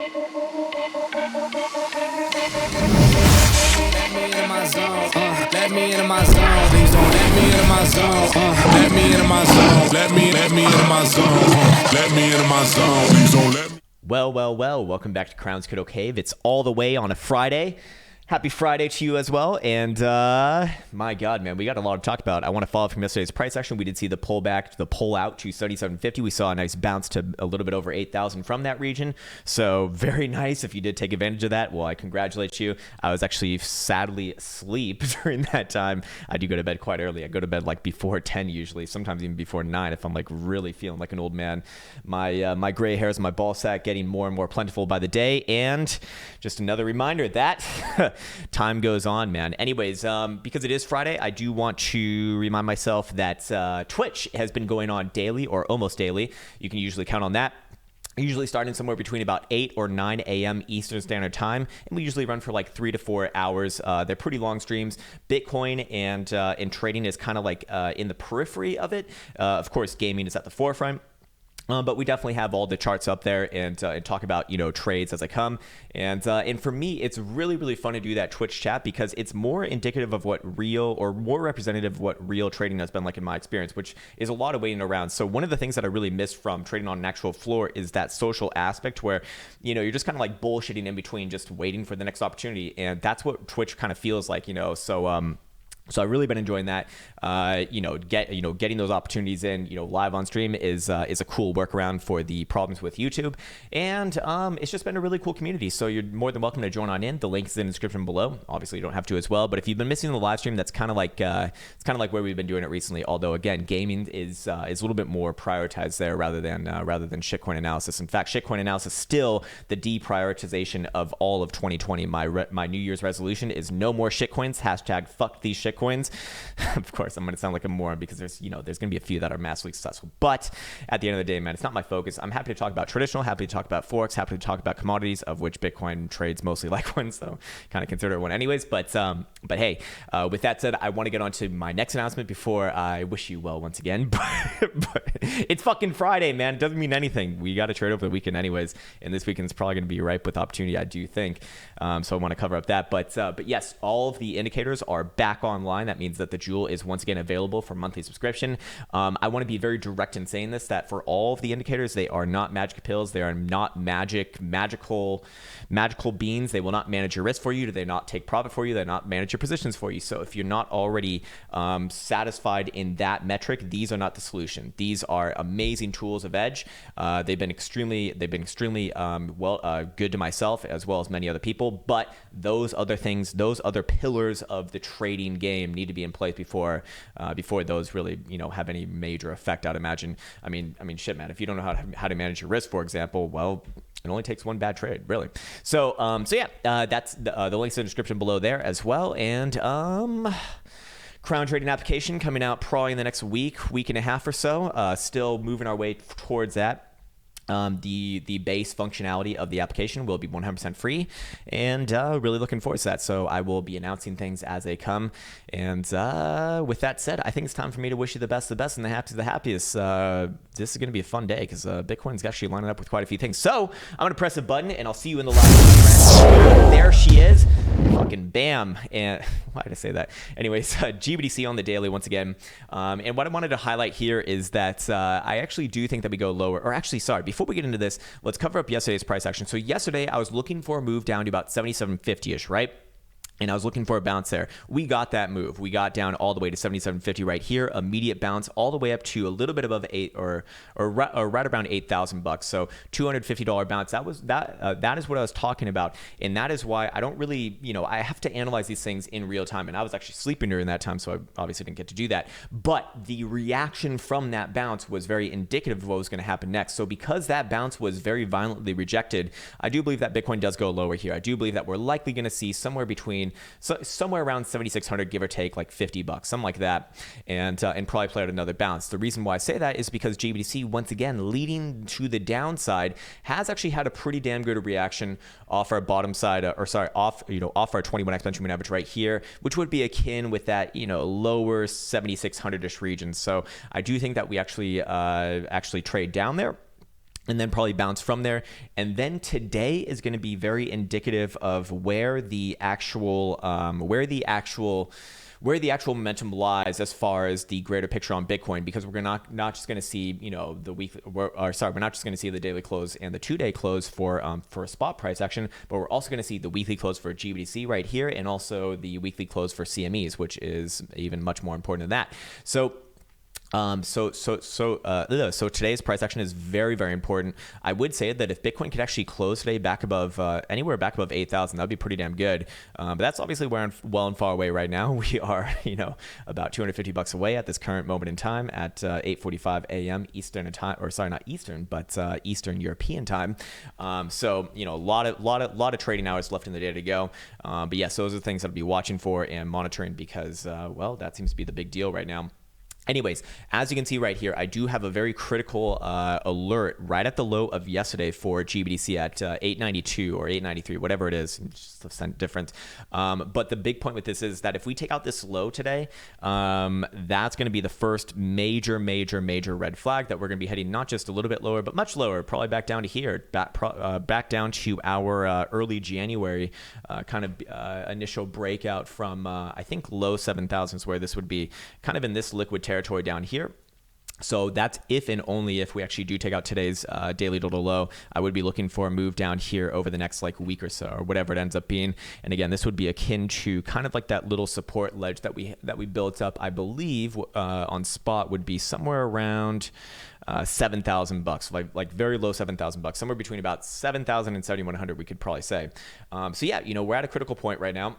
Let me into my zone. Let me into my zone. Please don't let me into my zone. Let me into my zone. Let me into my zone. Let me into my zone. Please don't let me. Well. Welcome back to Krown's Kiddo Cave. It's all the way on a Friday. Happy Friday to you as well. And my God, man, we got a lot to talk about. I want to follow up from yesterday's price action. We did see the pullback, the pull out to 77.50. We saw a nice bounce to a little bit over 8,000 from that region. So very nice. If you did take advantage of that, well, I congratulate you. I was actually sadly asleep during that time. I do go to bed quite early. I go to bed like before 10 usually, sometimes even before 9 if I'm like really feeling like an old man. My gray hairs, my ball sack getting more and more plentiful by the day. And just another reminder that time goes on, man. Anyways, because it is Friday, I do want to remind myself that Twitch has been going on daily or almost daily. You can usually count on that. Usually starting somewhere between about 8 or 9 a.m. Eastern Standard Time, and we usually run for like 3 to 4 hours. They're pretty long streams. Bitcoin and trading is kind of like in the periphery of it. Of course, gaming is at the forefront. But we definitely have all the charts up there and talk about, trades as they come. And for me, it's really, really fun to do that Twitch chat because it's more indicative of what real or more representative of what real trading has been like in my experience, which is a lot of waiting around. So one of the things that I really miss from trading on an actual floor is that social aspect where, you're just kind of like bullshitting in between, just waiting for the next opportunity. And that's what Twitch kind of feels like, So I've really been enjoying that. Getting those opportunities in, live on stream is a cool workaround for the problems with YouTube, and it's just been a really cool community. So you're more than welcome to join on in. The link is in the description below. Obviously, you don't have to as well. But if you've been missing the live stream, that's kind of like where we've been doing it recently. Although again, gaming is a little bit more prioritized there rather than shitcoin analysis. In fact, shitcoin analysis still the deprioritization of all of 2020. My New Year's resolution is no more shitcoins. # fuck these shitcoins. Of course, I'm going to sound like a moron because there's going to be a few that are massively successful. But at the end of the day, man, it's not my focus. I'm happy to talk about traditional, happy to talk about forex, happy to talk about commodities, of which Bitcoin trades mostly like one, so kind of consider it one anyways. But hey, with that said, I want to get on to my next announcement before I wish you well once again. But it's fucking Friday, man. It doesn't mean anything. We got to trade over the weekend anyways, and this weekend is probably going to be ripe with opportunity, I do think. So I want to cover up that. But yes, all of the indicators are back online. That means that the Jewel is once again available for monthly subscription. I want to be very direct in saying this, that for all of the indicators, they are not magic pills. They are not magical beans. They will not manage your risk for you. They not take profit for you. They not manage your positions for you. So if you're not already satisfied in that metric, these are not the solution. These are amazing tools of edge. They've been extremely good to myself as well as many other people. But those other things, those other pillars of the trading game need to be in place before those really have any major effect, I'd imagine. I mean shit, man, if you don't know how to manage your risk, for example, well, it only takes one bad trade, really. So yeah, that's the links in the description below there as well. And Krown trading application coming out probably in the next week and a half or so. Still moving our way towards that. The base functionality of the application will be 100% free, and really looking forward to that. So I will be announcing things as they come. And with that said, I think it's time for me to wish you the best, and the happiest. This is going to be a fun day because Bitcoin's actually lining up with quite a few things. So I'm going to press a button, and I'll see you in the live. There she is. Fucking bam. And why did I say that? Anyways, GBTC on the daily once again. And what I wanted to highlight here is that I actually do think that we go lower, or actually, sorry, before we get into this, let's cover up yesterday's price action. So yesterday I was looking for a move down to about 77.50-ish, right? And I was looking for a bounce there. We got that move. We got down all the way to 77.50 right here. Immediate bounce all the way up to a little bit above $8 or right around $8,000. So $250 bounce. That is what I was talking about, and that is why I don't really, I have to analyze these things in real time. And I was actually sleeping during that time, so I obviously didn't get to do that. But the reaction from that bounce was very indicative of what was going to happen next. So because that bounce was very violently rejected, I do believe that Bitcoin does go lower here. I do believe that we're likely going to see somewhere around 7,600, give or take, like $50, something like that, and probably play out another bounce. The reason why I say that is because GBTC, once again, leading to the downside, has actually had a pretty damn good reaction off our bottom side, off our 21 exponential moving average right here, which would be akin with that lower 7,600-ish region. So I do think that we actually trade down there. and then probably bounce from there. And then today is going to be very indicative of where the actual momentum lies as far as the greater picture on Bitcoin, because we're not just going to see, the weekly, we're not just going to see the daily close and the 2-day close for a spot price action, but we're also going to see the weekly close for GBTC right here, and also the weekly close for CMEs, which is even much more important than that. So today's price action is very, very important. I would say that if Bitcoin could actually close today back above anywhere back above 8,000, that'd be pretty damn good. But that's obviously well and far away right now. We are, about $250 away at this current moment in time at 8:45 a.m. Eastern time, or sorry, not Eastern, but Eastern European time. So a lot of trading hours left in the day to go. But yes, those are the things that I'll be watching for and monitoring, because that seems to be the big deal right now. Anyways, as you can see right here, I do have a very critical alert right at the low of yesterday for GBTC at 892 or 893, whatever it is, just a cent difference. But the big point with this is that if we take out this low today, that's going to be the first major red flag that we're going to be heading not just a little bit lower, but much lower, probably back down to here, back down to our early January initial breakout from, I think, low 7,000s, where this would be kind of in this liquid territory down here. So that's if and only if we actually do take out today's daily total low. I would be looking for a move down here over the next week or so, or whatever it ends up being. And again, this would be akin to kind of like that little support ledge that we built up, I believe, on spot would be somewhere around $7,000, like very low $7,000, somewhere between about 7,000 and 7,100, we could probably say. So yeah, we're at a critical point right now.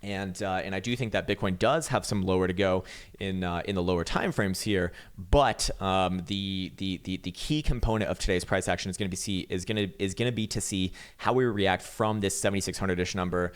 And I do think that Bitcoin does have some lower to go in the lower time frames here, but the key component of today's price action is going to be to see how we react from this 7,600-ish number,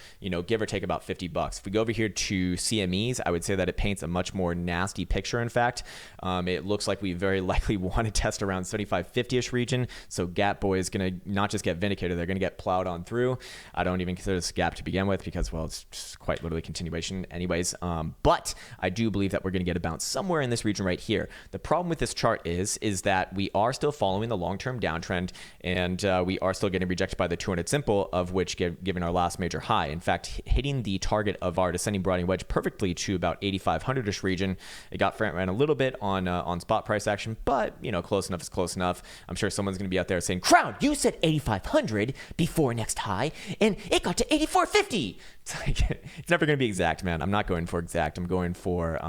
give or take about $50. If we go over here to CMEs, I would say that it paints a much more nasty picture. In fact, it looks like we very likely want to test around 75.50-ish region. So Gap Boy is going to not just get vindicated, they're going to get plowed on through. I don't even consider this gap to begin with, because, well, it's just quite literally continuation anyways. But I do believe that we're going to get a bounce somewhere in this region right here. The problem with this chart is that we are still following the long-term downtrend, and we are still getting rejected by the 200 simple, of which given our last major high. In fact, hitting the target of our descending broadening wedge perfectly to about 8,500-ish region. It got front ran a little bit on spot price action, but close enough is close enough. I'm sure someone's going to be out there saying, "Krown, you said 8,500 before next high, and it got to 8,450." It's never going to be exact, man. I'm not going for exact. I'm going for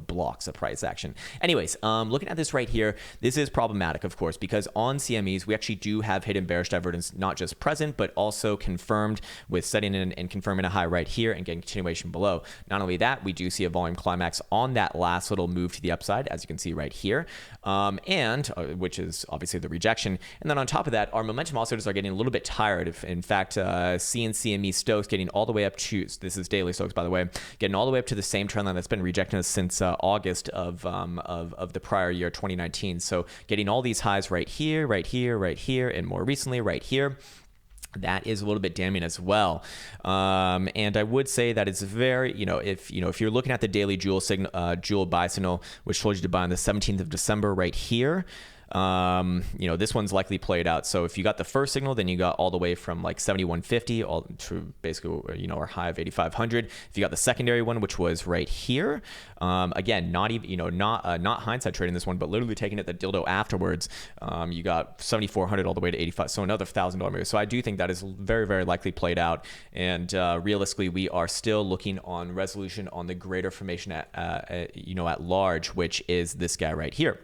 blocks of price action. Anyways, looking at this right here, this is problematic, of course, because on CMEs we actually do have hidden bearish divergence, not just present but also confirmed, with setting in and confirming a high right here and getting continuation below. Not only that, we do see a volume climax on that last little move to the upside, as you can see right here, which is obviously the rejection. And then on top of that, our momentum oscillators are getting a little bit tired. In fact, seeing CME Stokes getting all the way up to, this is daily Stokes, by the way, getting all the way up to the same trend line that's been rejecting us since August of the prior year, 2019. So getting all these highs right here, and more recently right here. That is a little bit damning as well. And I would say that it's very, if you're looking at the daily Joule buy signal, which told you to buy on the 17th of December right here, this one's likely played out. So if you got the first signal, then you got all the way from like 7,150 all to basically, our high of 8,500. If you got the secondary one, which was right here, again, not even, not hindsight trading this one, but literally taking it the dildo afterwards, you got 7,400 all the way to 85. So another $1,000 move. So I do think that is very, very likely played out. And realistically, we are still looking on resolution on the greater formation at large, which is this guy right here.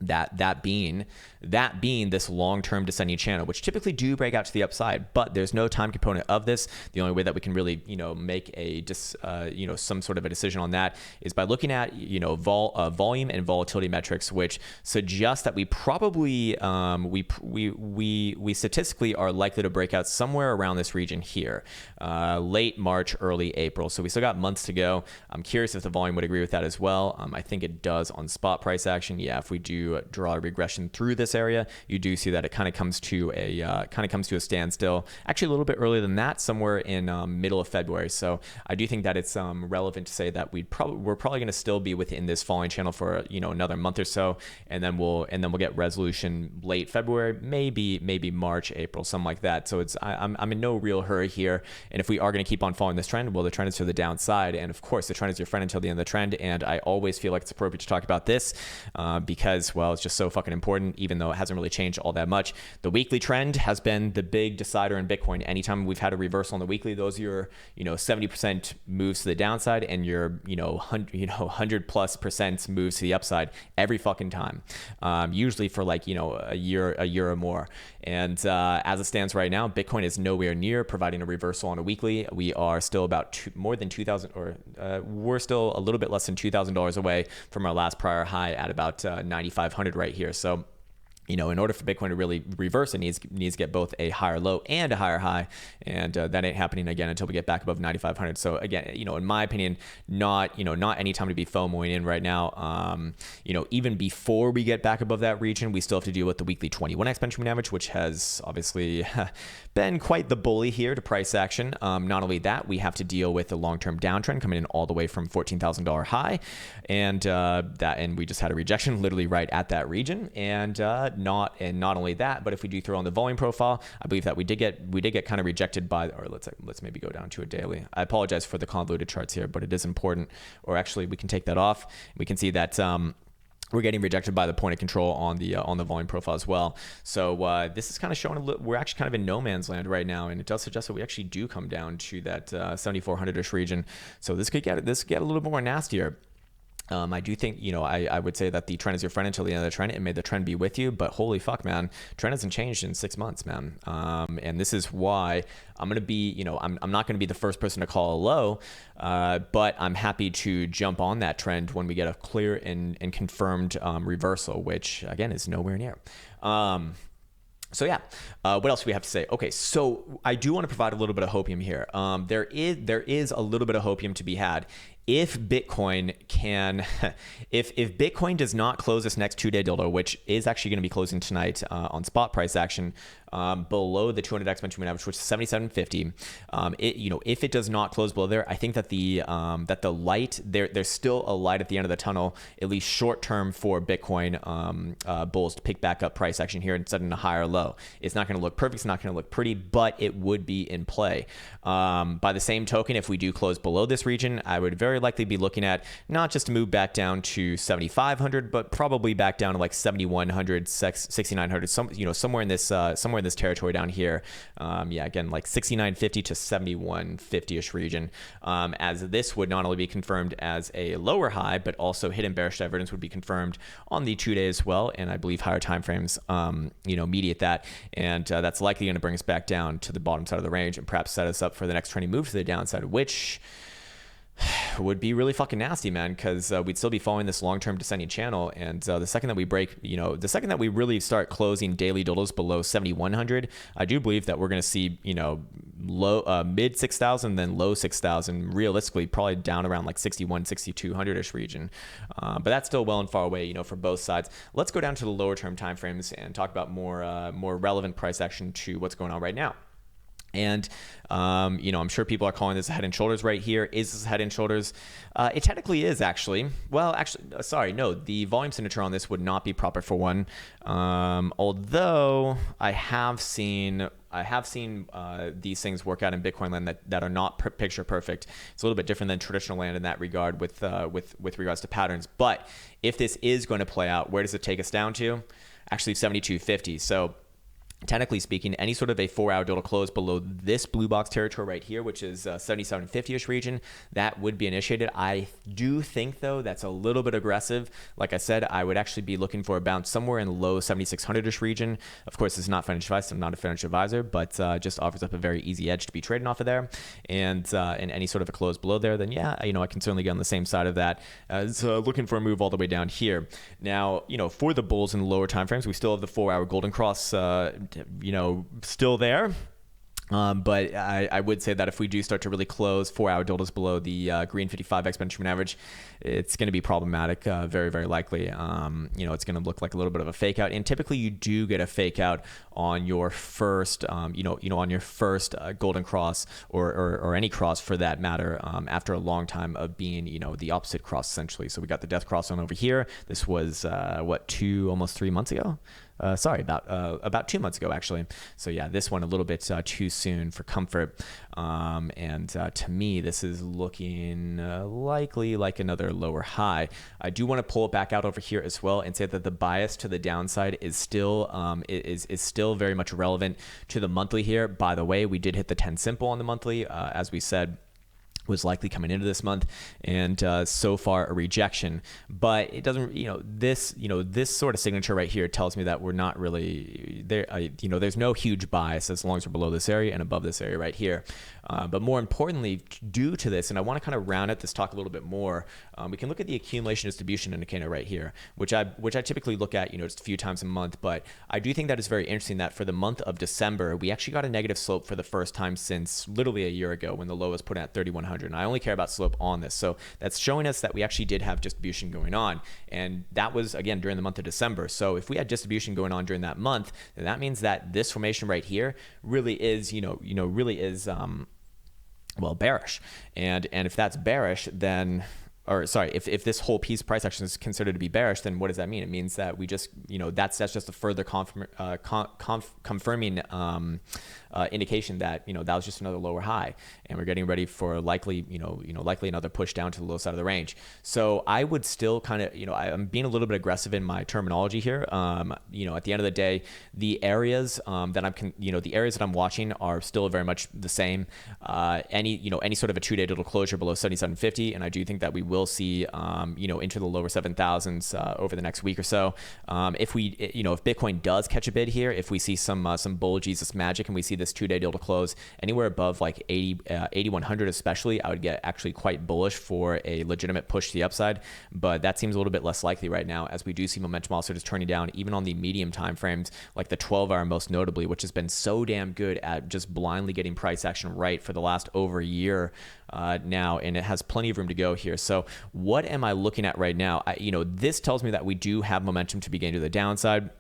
That being this long-term descending channel, which typically do break out to the upside, but there's no time component of this. The only way that we can really make some sort of a decision on that is by looking at volume and volatility metrics, which suggest that we probably we statistically are likely to break out somewhere around this region here, late March, early April. So we still got months to go. I'm curious if the volume would agree with that as well. I think it does on spot price action. Yeah, if we do draw a regression through this this area, you do see that it kind of comes to a standstill. Actually, a little bit earlier than that, somewhere in middle of February. So I do think that it's relevant to say that we're probably going to still be within this falling channel for another month or so, and then we'll get resolution late February, maybe March, April, something like that. So I'm in no real hurry here. And if we are going to keep on following this trend, well, the trend is to the downside, and of course the trend is your friend until the end of the trend. And I always feel like it's appropriate to talk about this because, well, it's just so fucking important, even though it hasn't really changed all that much. The weekly trend has been the big decider in Bitcoin. Anytime we've had a reversal on the weekly, those are your 70% moves to the downside and your 100+% moves to the upside every fucking time, usually for like a year or more. And as it stands right now, Bitcoin is nowhere near providing a reversal on a weekly. We are still about more than 2,000, or we're still a little bit less than $2,000 away from our last prior high at about 9,500 right here. So in order for Bitcoin to really reverse, it needs to get both a higher low and a higher high, and that ain't happening again until we get back above 9,500. So again, in my opinion, not any time to be FOMOing in right now. Even before we get back above that region, we still have to deal with the weekly 21 exponential moving average, which has obviously been quite the bully here to price action. Not only that, we have to deal with the long-term downtrend coming in all the way from $14,000 high, and we just had a rejection literally right at that region, and not only that, but if we do throw on the volume profile, I believe that we did get kind of rejected by, or let's maybe go down to a daily. I apologize for the convoluted charts here, but it is important. Or actually, we can take that off. We can see that we're getting rejected by the point of control on the volume profile as well. So this is kind of showing we're actually kind of in no man's land right now, and it does suggest that we actually do come down to that 7,400-ish region. So this could get a little bit more nastier. I do think, I would say that the trend is your friend until the end of the trend, and may the trend be with you. But holy fuck, man, trend hasn't changed in 6 months, man. And this is why I'm going to be, I'm not going to be the first person to call a low, but I'm happy to jump on that trend when we get a clear and confirmed reversal, which again is nowhere near. So yeah, what else do we have to say? Okay, so I do want to provide a little bit of hopium here. There is a little bit of hopium to be had. If Bitcoin if Bitcoin does not close this next 2-day dildo, which is actually going to be closing tonight on spot price action, below the 200 exponential moving average, which is 77.50, if it does not close below there, I think that the light there's still a light at the end of the tunnel, at least short term, for Bitcoin bulls to pick back up price action here and set in a higher low. It's not going to look perfect, it's not going to look pretty, but it would be in play. By the same token, if we do close below this region, I would very likely be looking at not just to move back down to 7,500, but probably back down to like 7,100, 6,900, somewhere in this territory down here. Again, like 6,950 to 7,150-ish region, as this would not only be confirmed as a lower high, but also hidden bearish divergence would be confirmed on the 2 days as well, and I believe higher time frames mediate that, and that's likely going to bring us back down to the bottom side of the range and perhaps set us up for the next trending move to the downside, which would be really fucking nasty, man, because we'd still be following this long-term descending channel, and the second that we break, the second that we really start closing daily doodles below 7,100, I do believe that we're going to see, low mid 6,000, then low 6,000, realistically probably down around like 61, 6,200-ish region, but that's still well and far away, for both sides. Let's go down to the lower term time frames and talk about more relevant price action to what's going on right now. And, I'm sure people are calling this a head and shoulders right here. Is this a head and shoulders? It technically is, actually. Well, actually, sorry, no, the volume signature on this would not be proper for one. Although I have seen these things work out in Bitcoin land that are not picture perfect. It's a little bit different than traditional land in that regard with regards to patterns. But if this is going to play out, where does it take us down to? Actually, 7,250. So technically speaking, any sort of a 4-hour doodle close below this blue box territory right here, which is 77.50-ish region, that would be initiated. I do think, though, that's a little bit aggressive. Like I said, I would actually be looking for a bounce somewhere in the low 7,600-ish region. Of course, this is not financial advice. I'm not a financial advisor, but just offers up a very easy edge to be trading off of there. And any sort of a close below there, then yeah, I can certainly get on the same side of that as looking for a move all the way down here. Now, for the bulls in the lower time frames, we still have the 4-hour golden cross still there. But I would say that if we do start to really close 4-hour deltas below the green 55 exponential moving average, it's going to be problematic, very, very likely. It's going to look like a little bit of a fake out. And typically you do get a fake out on your first, on your first golden cross or any cross for that matter, after a long time of being, the opposite cross essentially. So we got the death cross on over here. This was, almost 3 months ago? About 2 months ago, actually. So yeah, this one a little bit too soon for comfort. To me, this is looking likely like another lower high. I do want to pull it back out over here as well and say that the bias to the downside is still is still very much relevant to the monthly here. By the way, we did hit the 10 simple on the monthly, as we said was likely coming into this month, and so far a rejection. But it doesn't, this sort of signature right here tells me that we're not really there. There's no huge bias as long as we're below this area and above this area right here. But more importantly, due to this, and I want to kind of round out this talk a little bit more, we can look at the accumulation distribution indicator right here, which I typically look at, just a few times a month. But I do think that it's very interesting that for the month of December, we actually got a negative slope for the first time since literally a year ago when the low was put at 3,100. And I only care about slope on this. So that's showing us that we actually did have distribution going on. And that was, again, during the month of December. So if we had distribution going on during that month, then that means that this formation right here really is, bearish. And if that's bearish, then, or sorry, if this whole piece price action is considered to be bearish, then what does that mean? It means that we just, that's just a further confirming indication that, that was just another lower high, and we're getting ready for likely another push down to the low side of the range. So I would still kind of, I'm being a little bit aggressive in my terminology here. At the end of the day, the areas the areas that I'm watching are still very much the same. Any sort of a 2-day little closure below 77.50, and I do think that we will see, into the lower 7,000s over the next week or so. If Bitcoin does catch a bid here, if we see some bull Jesus magic and we see this 2-day deal to close anywhere above like 8,100 especially, I would get actually quite bullish for a legitimate push to the upside. But that seems a little bit less likely right now, as we do see momentum also just turning down even on the medium time frames, like the 12-hour most notably, which has been so damn good at just blindly getting price action right for the last over a year now, and it has plenty of room to go here. So what am I looking at right now? This tells me that we do have momentum to begin to the downside.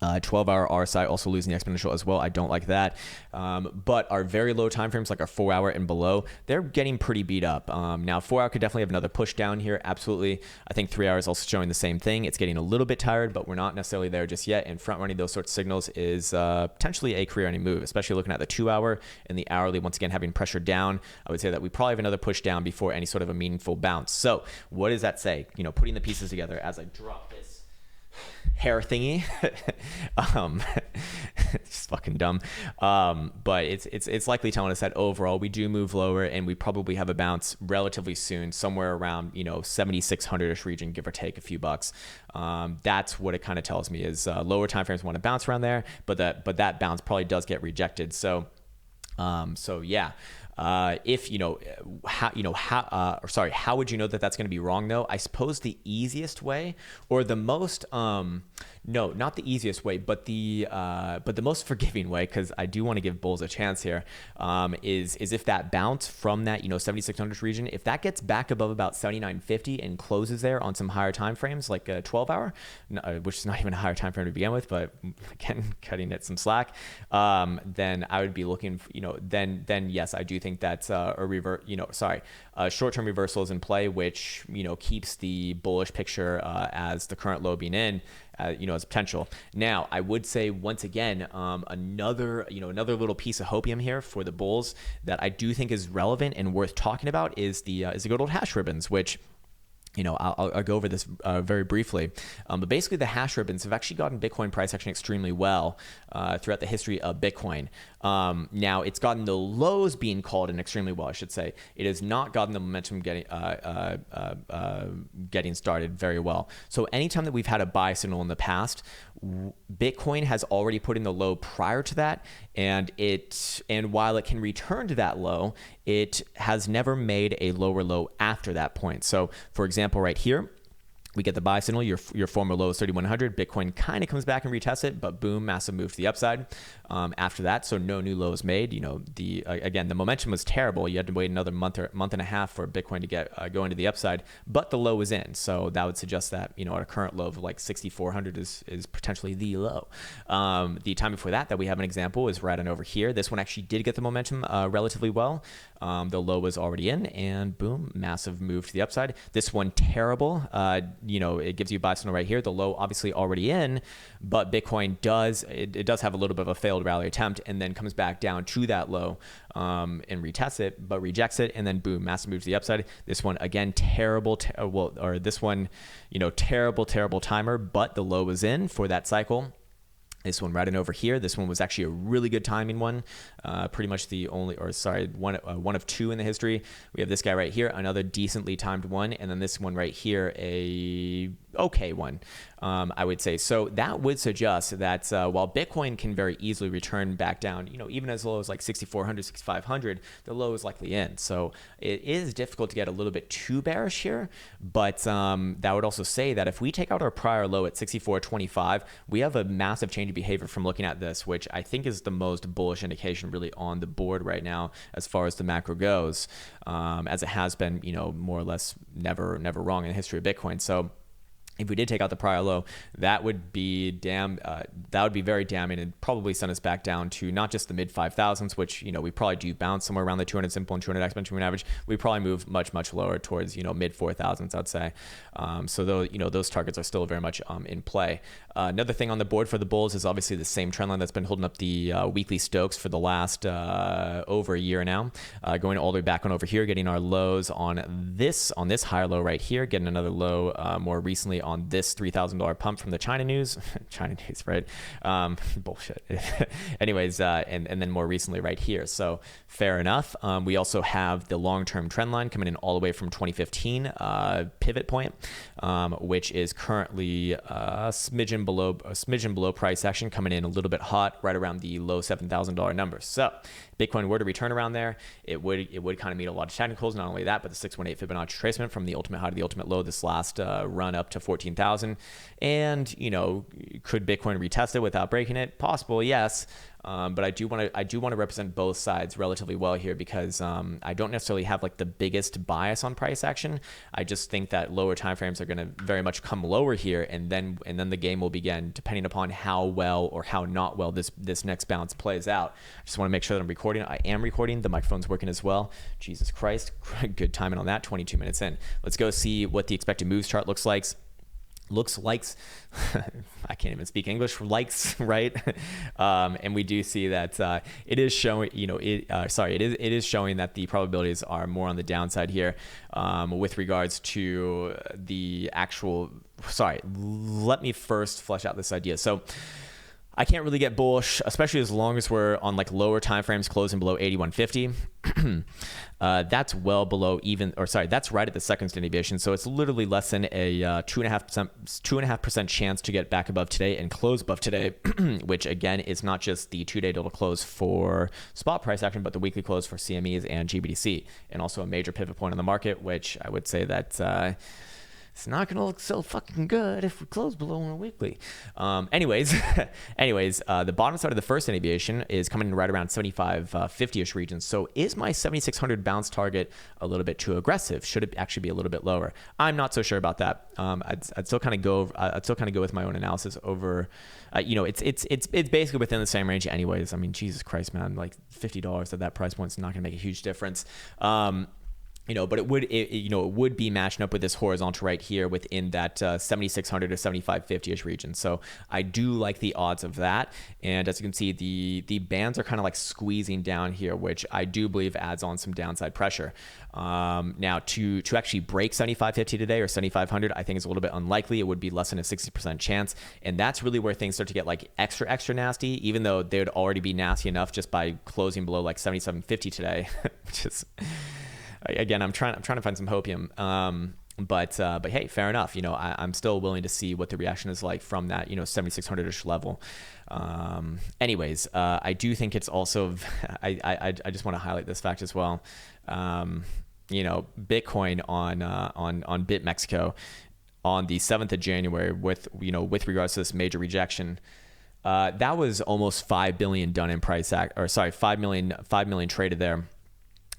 12-hour RSI also losing the exponential as well. I don't like that. But our very low time frames, like our 4-hour and below, they're getting pretty beat up. Now 4-hour could definitely have another push down here. Absolutely. I think 3 hours also showing the same thing. It's getting a little bit tired, but we're not necessarily there just yet. And front running those sorts of signals is potentially a career ending move, especially looking at the 2-hour and the hourly, once again, having pressure down. I would say that we probably have another push down before any sort of a meaningful bounce. So what does that say? Putting the pieces together as I drop this hair thingy. It's fucking dumb. But it's likely telling us that overall we do move lower, and we probably have a bounce relatively soon, somewhere around 7,600-ish region, give or take a few bucks. That's what it kind of tells me is lower time frames want to bounce around there, but that bounce probably does get rejected. So yeah. How would you know that that's going to be wrong though? I suppose the easiest way, or the most, no, not the easiest way, but the most forgiving way, because I do want to give bulls a chance here, is if that bounce from that 7,600 region, if that gets back above about 7,950 and closes there on some higher time frames, like a 12-hour, which is not even a higher time frame to begin with, but again, cutting it some slack, then I would be looking, then yes, I do think that's short-term reversal is in play, which keeps the bullish picture as the current low being in, as potential. Now, I would say once again, another little piece of hopium here for the bulls that I do think is relevant and worth talking about is the good old hash ribbons, which I'll go over this very briefly. But basically, the hash ribbons have actually gotten Bitcoin price action extremely well throughout the history of Bitcoin. Now, it's gotten the lows being called in extremely well, I should say. It has not gotten the momentum getting started very well. So anytime that we've had a buy signal in the past, Bitcoin has already put in the low prior to that, and while it can return to that low, it has never made a lower low after that point. So, for example, right here, We get the buy signal, your former low is 3,100. Bitcoin kind of comes back and retests it, but boom, massive move to the upside after that. So no new lows made. You know, again, the momentum was terrible. You had to wait another month and a half for Bitcoin to get go into the upside, but the low was in. So that would suggest that, you know, at a current low of like 6,400 is potentially the low. The time before that we have an example is right on over here. This one actually did get the momentum relatively well. The low was already in, and boom, massive move to the upside. This one terrible. You know, it gives you a buy signal right here. The low obviously already in, but Bitcoin does have a little bit of a failed rally attempt, and then comes back down to that low and retests it, but rejects it, and then boom, massive move to the upside. This one again terrible, this one, you know, terrible timer, but the low was in for that cycle. This one right in over here. This one was actually a really good timing one. Pretty much the only, one of two in the history. We have this guy right here, another decently timed one, and then this one right here, a okay one, I would say. So that would suggest that while Bitcoin can very easily return back down, you know, even as low as like 6,400, 6,500, the low is likely in. So it is difficult to get a little bit too bearish here, but that would also say that if we take out our prior low at 64.25, we have a massive change in behavior from looking at this, which I think is the most bullish indication really on the board right now as far as the macro goes, as it has been, you know, more or less never wrong in the history of Bitcoin. So if we did take out the prior low, that would be very damning, and probably send us back down to not just the mid 5,000s, which, you know, we probably do bounce somewhere around the 200 simple and 200 exponential moving average. We probably move much lower towards, you know, mid 4,000s, I'd say. So those, you know, those targets are still very much in play. Another thing on the board for the bulls is obviously the same trend line that's been holding up the weekly Stokes for the last over a year now, going all the way back on over here, getting our lows on this higher low right here, getting another low more recently on this $3,000 pump from the China news, right? Bullshit. Anyways, and then more recently right here. So fair enough. We also have the long-term trend line coming in all the way from 2015 pivot point, which is currently a smidgen below price action, coming in a little bit hot right around the low $7,000 numbers. So Bitcoin were to return around there, it would kind of meet a lot of technicals. Not only that, but the 618 Fibonacci retracement from the ultimate high to the ultimate low this last run up to 14,000. And, you know, could Bitcoin retest it without breaking it? Possible, yes. But I do want to represent both sides relatively well here, because I don't necessarily have like the biggest bias on price action. I just think that lower timeframes are going to very much come lower here, and then the game will begin, depending upon how well or how not well this next bounce plays out. I just want to make sure that I'm recording. I am recording. The microphone's working as well. Jesus Christ, good timing on that. 22 minutes in. Let's go see what the expected moves chart looks like. I can't even speak English. Likes, right? And we do see that it is showing, you know, it is showing that the probabilities are more on the downside here with regards to the actual. Let me first flesh out this idea. So I can't really get bullish, especially as long as we're on like lower time frames closing below 8150. That's well below that's right at the second standard deviation. So it's literally less than a 2.5% chance to get back above today and close above today, which again is not just the 2-day total close for spot price action, but the weekly close for CMEs and GBTC, and also a major pivot point in the market, which I would say that it's not going to look so fucking good if we close below on a weekly. Anyways, the bottom side of the first deviation is coming in right around 7550-ish region. So is my 7600 bounce target a little bit too aggressive? Should it actually be a little bit lower? I'm not so sure about that. I'd still kind of go with my own analysis over. You know, it's basically within the same range anyways. I mean, Jesus Christ, man, like $50 at that price point is not going to make a huge difference. You know, but it would be matching up with this horizontal right here within that 7,600 to 7,550-ish region. So I do like the odds of that. And as you can see, the bands are kind of like squeezing down here, which I do believe adds on some downside pressure. Now to actually break 7,550 today or 7,500, I think is a little bit unlikely. It would be less than a 60% chance. And that's really where things start to get like extra nasty, even though they would already be nasty enough just by closing below like 7,750 today, which is... Again, I'm trying to find some hopium, but hey, fair enough. You know, I'm still willing to see what the reaction is like from that, you know, 7,600-ish level. Anyways, I do think it's also, I just want to highlight this fact as well. You know, Bitcoin on BitMexico. on the 7th of January with regards to this major rejection. That was almost 5 billion done in price act, or sorry, 5 million traded there.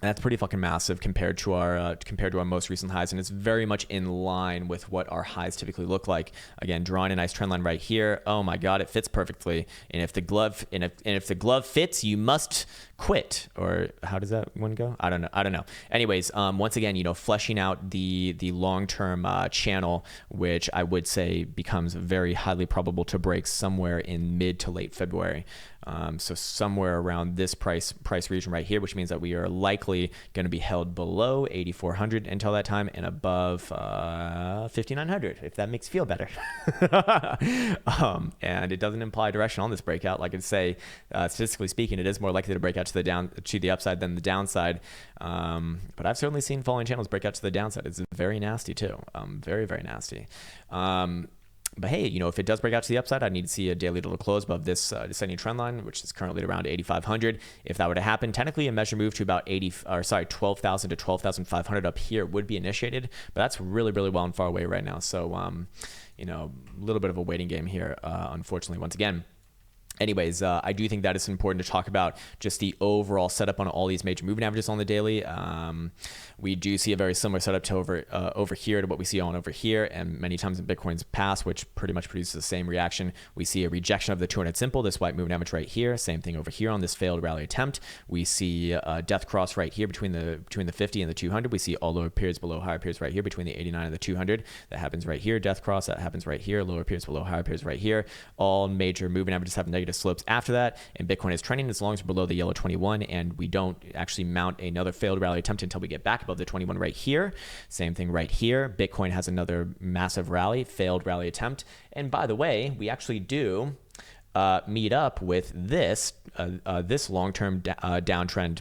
That's pretty fucking massive compared to our most recent highs, and it's very much in line with what our highs typically look like. Again, drawing a nice trend line right here. Oh my god, it fits perfectly. And if the glove fits, you must quit. Or how does that one go? I don't know. Anyways, once again, fleshing out the long-term channel, which I would say becomes very highly probable to break somewhere in mid to late February. So somewhere around this price region right here, which means that we are likely going to be held below 8,400 until that time and above 5,900, if that makes you feel better. And it doesn't imply direction on this breakout. Like I'd say, statistically speaking, it is more likely to break out to the upside than the downside. But I've certainly seen falling channels break out to the downside. It's very nasty too. Very, very nasty. But hey, if it does break out to the upside, I need to see a daily little close above this descending trend line, which is currently at around 8,500. If that were to happen, technically a measure move to about 12,000 to 12,500 up here would be initiated, but that's really, really well and far away right now. So, a little bit of a waiting game here, unfortunately, once again. Anyways, I do think that it's important to talk about just the overall setup on all these major moving averages on the daily. We do see a very similar setup to over here to what we see on over here, and many times in Bitcoin's past, which pretty much produces the same reaction. We see a rejection of the 200 simple, this white moving average right here. Same thing over here on this failed rally attempt. We see a death cross right here between the 50 and the 200. We see all lower periods below higher periods right here between the 89 and the 200. That happens right here. Death cross, that happens right here. Lower periods below higher periods right here. All major moving averages have negative slopes after that, and Bitcoin is trending as long as we're below the yellow 21, and we don't actually mount another failed rally attempt until we get back above the 21 right here. Same thing right here. Bitcoin has another massive rally, failed rally attempt, and by the way, we actually do meet up with this long-term downtrend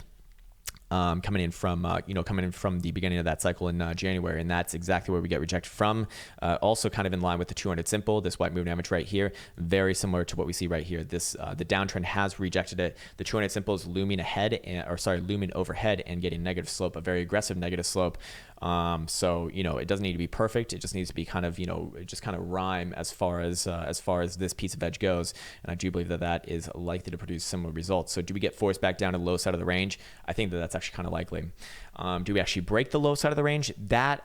coming in from the beginning of that cycle in January, and that's exactly where we get rejected from. Also kind of in line with the 200 simple, this white moving average right here, very similar to what we see right here. This the downtrend has rejected it. The 200 simple is looming overhead and getting negative slope, a very aggressive negative slope. So it doesn't need to be perfect. It just needs to be kind of just kind of rhyme as far as this piece of edge goes. And I do believe that is likely to produce similar results. So do we get forced back down to the low side of the range? I think that's actually kind of likely. Do we actually break the low side of the range? That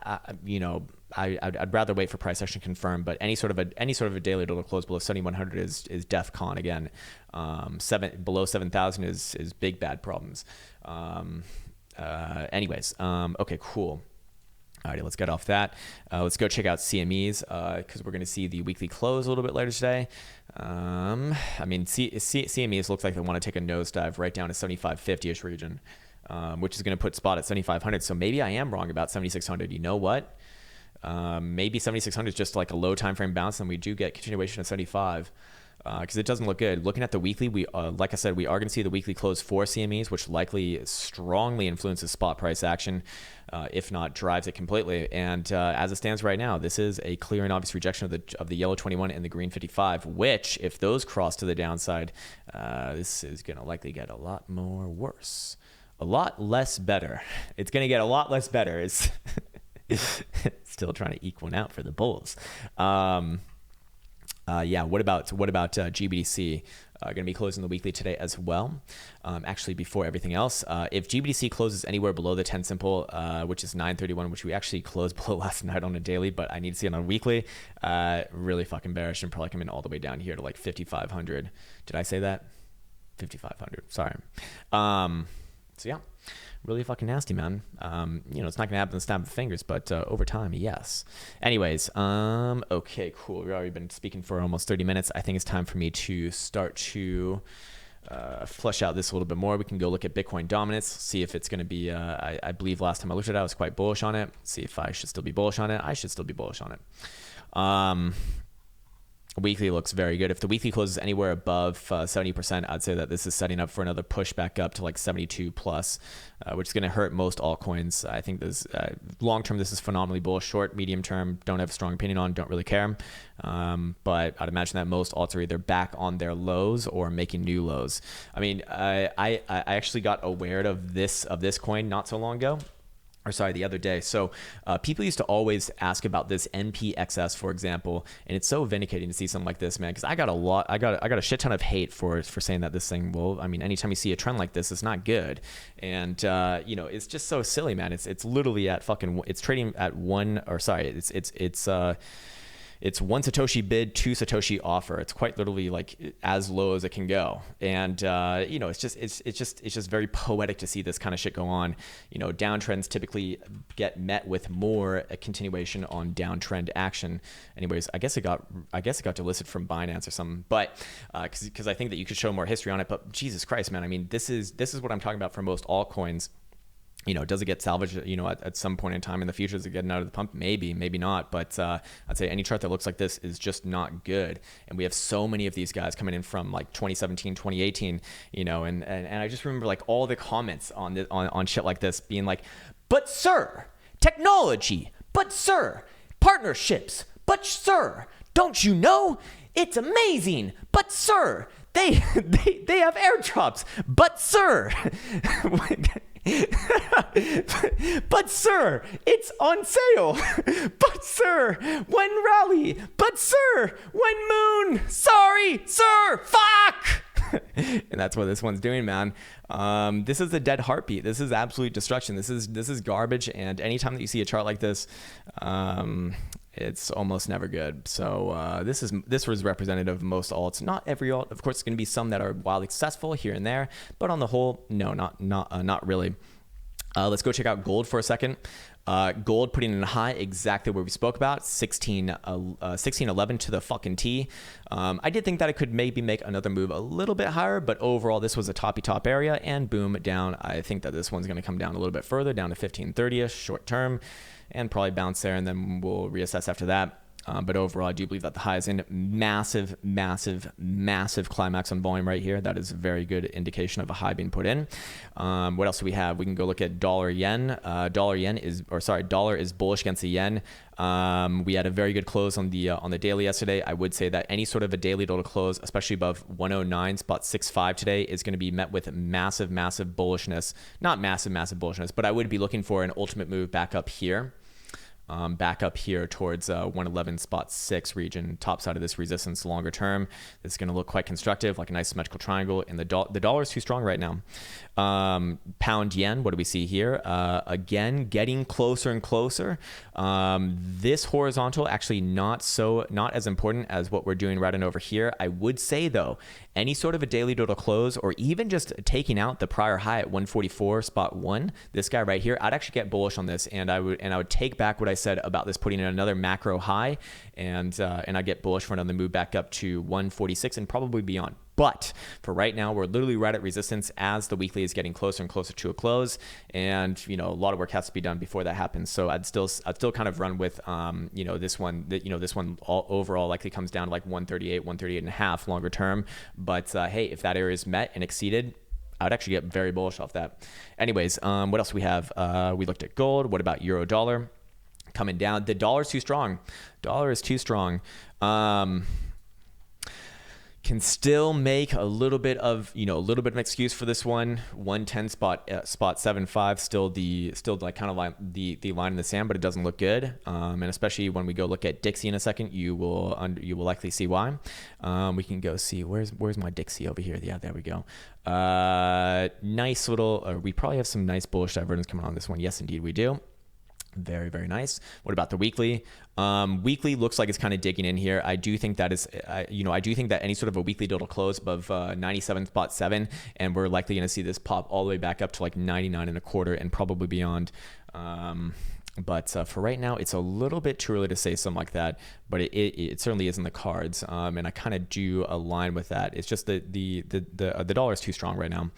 I'd rather wait for price action to confirm. But any sort of a daily little close below 7,100 is DEF CON again. Below 7,000 is big bad problems. Anyways, okay, cool. Alrighty, let's get off that. Let's go check out CMEs because we're going to see the weekly close a little bit later today. CMEs looks like they want to take a nosedive right down to 7550-ish region, which is going to put spot at 7,500. So maybe I am wrong about 7,600. You know what? Maybe 7,600 is just like a low time frame bounce, and we do get continuation at 75. Because it doesn't look good. Looking at the weekly, like I said, we are going to see the weekly close for CMEs, which likely strongly influences spot price action, if not drives it completely. And as it stands right now, this is a clear and obvious rejection of the yellow 21 and the green 55, which, if those cross to the downside, this is going to likely get a lot more worse. A lot less better. It's going to get a lot less better. It's still trying to eke one out for the bulls. What about GBTC? Going to be closing the weekly today as well. Actually, before everything else, if GBTC closes anywhere below the 10 simple, which is 931, which we actually closed below last night on a daily, but I need to see it on a weekly, really fucking bearish and probably coming all the way down here to like 5,500. Did I say that? 5,500. Sorry. So yeah. Really fucking nasty, man. It's not gonna happen with the snap of fingers, but over time, yes. Anyways, okay, cool. We've already been speaking for almost 30 minutes. I think it's time for me to start to flesh out this a little bit more. We can go look at Bitcoin dominance, see if it's gonna be. I believe last time I looked at it, I was quite bullish on it. See if I should still be bullish on it. I should still be bullish on it. Weekly looks very good. If the weekly closes anywhere above 70%, I'd say that this is setting up for another push back up to like 72 plus, which is going to hurt most altcoins. I think this long term, this is phenomenally bullish. Short, medium term, don't have a strong opinion on, don't really care. But I'd imagine that most alts are either back on their lows or making new lows. I mean, I actually got aware of this coin not so long ago. or sorry, the other day. So people used to always ask about this NPXS, for example, and it's so vindicating to see something like this, man, because I got a shit ton of hate for saying that this thing, well, I mean, anytime you see a trend like this, it's not good. And it's just so silly, man. It's literally at fucking, it's trading at it's one Satoshi bid, two Satoshi offer. It's quite literally like as low as it can go. And, it's just very poetic to see this kind of shit go on. Downtrends typically get met with more a continuation on downtrend action. Anyways, I guess it got delisted from Binance or something, but, cause I think that you could show more history on it, but Jesus Christ, man. I mean, this is what I'm talking about for most altcoins. Does it get salvaged, at some point in time in the future? Is it getting out of the pump? Maybe not. But I'd say any chart that looks like this is just not good. And we have so many of these guys coming in from like 2017, 2018, and I just remember like all the comments on shit like this being like, but sir, technology, but sir, partnerships, but sir, don't you know? It's amazing, but sir, they have airdrops, but sir. But sir, it's on sale. But sir, when rally. But sir, when moon. Sorry, sir, fuck. And that's what this one's doing, man. This is a dead heartbeat. This is absolute destruction. This is garbage. And anytime that you see a chart like this, it's almost never good. So this was representative of most alts. Not every alt, of course. It's going to be some that are wildly successful here and there, but on the whole, no, not really. Let's go check out gold for a second. Gold putting in a high exactly where we spoke about, 1611 to the fucking T. I did think that it could maybe make another move a little bit higher, but overall this was a toppy top area, and boom, down. I think that this one's going to come down a little bit further, down to 1530ish short term, and probably bounce there, and then we'll reassess after that. But overall, I do believe that the high is in massive climax on volume right here. That is a very good indication of a high being put in. What else do we have? We can go look at dollar yen. Dollar is bullish against the yen. We had a very good close on the daily yesterday. I would say that any sort of a daily total close, especially above 109.65 today, is going to be met with massive bullishness. Not massive bullishness, but I would be looking for an ultimate move back up here. Towards 111.6 region, top side of this resistance longer term. This is going to look quite constructive, like a nice symmetrical triangle, and the dollar is too strong right now. Pound yen, what do we see here? Again, getting closer and closer. This horizontal actually not as important as what we're doing right on over here. I would say though, any sort of a daily total close, or even just taking out the prior high at 144.1, this guy right here, I'd actually get bullish on this, and I would take back what I said about this putting in another macro high, and I get bullish for another move back up to 146 and probably beyond. But for right now, we're literally right at resistance as the weekly is getting closer and closer to a close, and a lot of work has to be done before that happens. So I'd still kind of run with this one overall likely comes down to like 138 and a half longer term. But hey, if that area is met and exceeded, I would actually get very bullish off that. Anyways, what else do we have? We looked at gold. What about euro dollar? Coming down. The dollar is too strong. Dollar is too strong. Can still make a little bit of an excuse for this one. 110.75 still like kind of like the line in the sand, but it doesn't look good. And especially when we go look at Dixie in a second, you will likely see why. We can go see where's my Dixie over here. Yeah, there we go. Nice little. We probably have some nice bullish divergence coming on this one. Yes, indeed, we do. Very, very nice. What about the weekly? Weekly looks like it's kind of digging in here. I do think that I do think that any sort of a weekly total close above 97.7, and we're likely going to see this pop all the way back up to like 99.25 and probably beyond. But for right now, it's a little bit too early to say something like that, but it certainly is in the cards, and I kind of do align with that. It's just the dollar is too strong right now.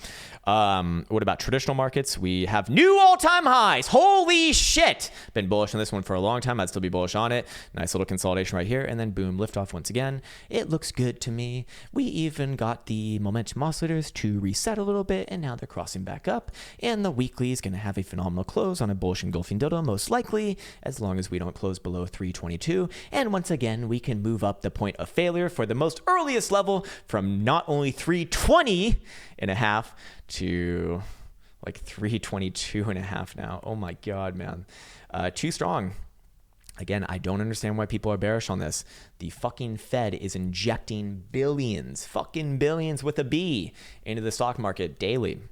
What about traditional markets? We have new all-time highs. Holy shit! Been bullish on this one for a long time. I'd still be bullish on it. Nice little consolidation right here, and then boom, lift off once again. It looks good to me. We even got the momentum oscillators to reset a little bit, and now they're crossing back up, and the weekly is going to have a phenomenal close on a bullish engulfing dildo, most likely, as long as we don't close below 322. And once again, we can move up the point of failure for the most earliest level from not only 320 and a half to like 322.5 now. Oh my God, man. Too strong. Again, I don't understand why people are bearish on this. The fucking Fed is injecting billions, fucking billions with a B, into the stock market daily.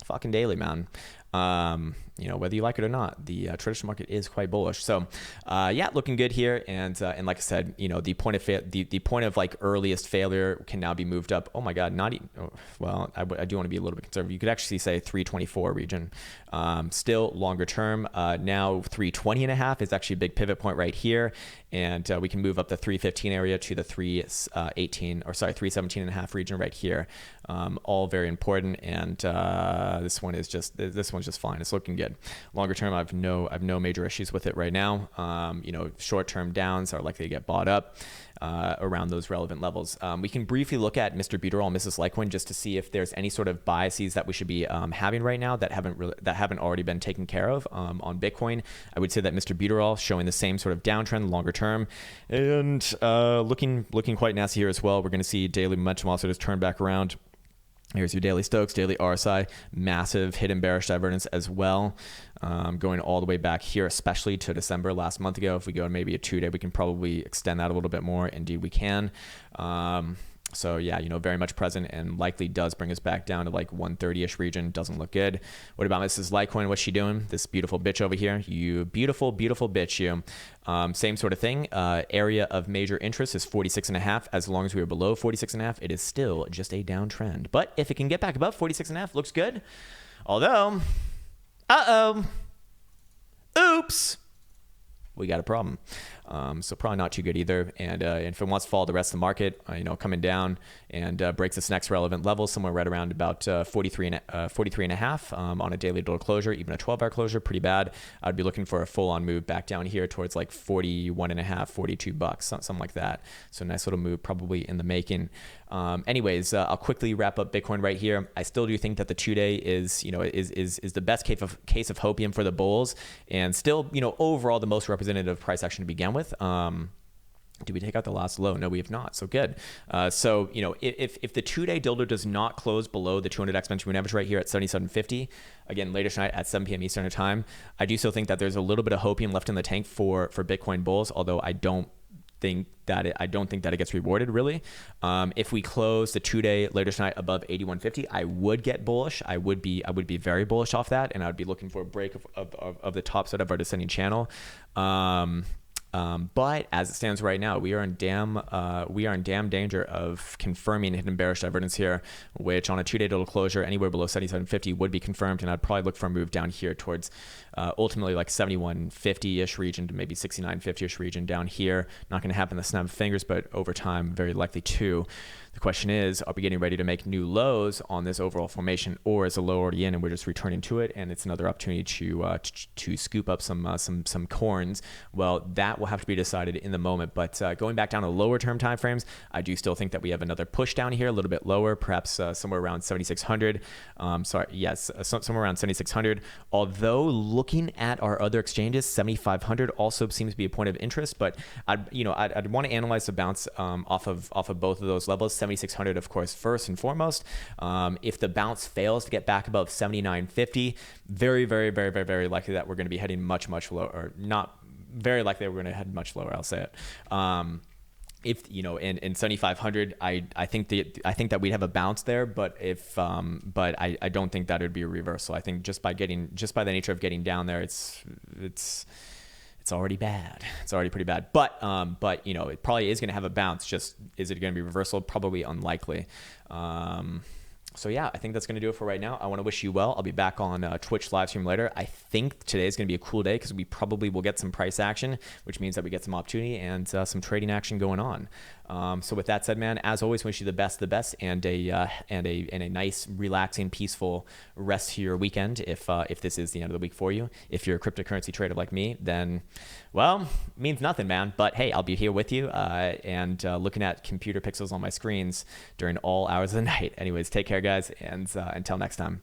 Fucking daily, man. Whether you like it or not, the traditional market is quite bullish. So, yeah, looking good here. And like I said, the point of the point of like earliest failure can now be moved up. Oh my God, not even. Well, I do want to be a little bit conservative. You could actually say 324 region. Still longer term. Now 320.5 is actually a big pivot point right here, and we can move up the 315 area to the 317.5 region right here. All very important, and this one's just fine. It's looking good. Longer term, I've no major issues with it right now. Short term downs are likely to get bought up around those relevant levels. We can briefly look at Mr. Buteral and Mrs. Litecoin just to see if there's any sort of biases that we should be having right now that haven't already been taken care of on Bitcoin. I would say that Mr. Buteral showing the same sort of downtrend longer term, and looking quite nasty here as well. We're going to see daily momentum also just turn back around. Here's your daily Stokes, daily RSI, massive hidden bearish divergence as well, going all the way back here, especially to December last month ago. If we go to maybe a 2-day, we can probably extend that a little bit more. Indeed, we can. So yeah, very much present and likely does bring us back down to like 130-ish region. Doesn't look good. What about Mrs. Litecoin? What's she doing? This beautiful bitch over here. You beautiful, beautiful bitch, you. Same sort of thing. Area of major interest is 46.5. As long as we are below 46.5, it is still just a downtrend. But if it can get back above 46.5, looks good. Although, oops, we got a problem. So probably not too good either. And if it wants to follow the rest of the market, coming down and breaks its next relevant level, somewhere right around about 43.5 on a daily total closure, even a 12-hour closure, pretty bad. I'd be looking for a full-on move back down here towards like 41.5, $42, something like that. So nice little move probably in the making. Anyways, I'll quickly wrap up Bitcoin right here. I still do think that the 2-day is the best case of hopium for the bulls, and still, overall the most representative price action to begin with. Did we take out the last low? No, we have not. So good. So if the 2-day dildo does not close below the 200 exponential moving average right here at 77.50, again later tonight at 7 p.m. Eastern time, I do still think that there's a little bit of hopium left in the tank for Bitcoin bulls, although I don't think that it gets rewarded really. If we close the 2-day later tonight above 81.50, I would get bullish. I would be very bullish off that, and I would be looking for a break of the top side of our descending channel. But as it stands right now, we are in damn danger of confirming hidden bearish divergence here, which on a 2-day total closure anywhere below 77.50 would be confirmed, and I'd probably look for a move down here towards ultimately like 71.50-ish region to maybe 69.50-ish region down here. Not going to happen in the snap of fingers, but over time, very likely to. The question is, are we getting ready to make new lows on this overall formation, or is a low already in and we're just returning to it, and it's another opportunity to scoop up some corns? Well, that will have to be decided in the moment. But going back down to lower term timeframes, I do still think that we have another push down here, a little bit lower, perhaps somewhere around 7,600. Somewhere around 7,600. Although looking at our other exchanges, 7,500 also seems to be a point of interest. But I'd want to analyze the bounce off of both of those levels. 7,600, of course, first and foremost. If the bounce fails to get back above 79.50, very, very, very, very, very likely that we're going to be heading much, much lower, or not very likely that we're going to head much lower. I'll say it. If in 7,500, I think that we'd have a bounce there, but I don't think that would be a reversal. I think just by the nature of getting down there, it's already bad. It's already pretty bad. But it probably is going to have a bounce. Just is it going to be reversal? Probably unlikely. So yeah, I think that's going to do it for right now. I want to wish you well. I'll be back on Twitch live stream later. I think today is going to be a cool day because we probably will get some price action, which means that we get some opportunity and some trading action going on. So with that said, man, as always, wish you the best, and a nice, relaxing, peaceful rest to your weekend. If this is the end of the week for you, if you're a cryptocurrency trader like me, then well, means nothing, man. But hey, I'll be here with you and looking at computer pixels on my screens during all hours of the night. Anyways, take care, guys, and until next time.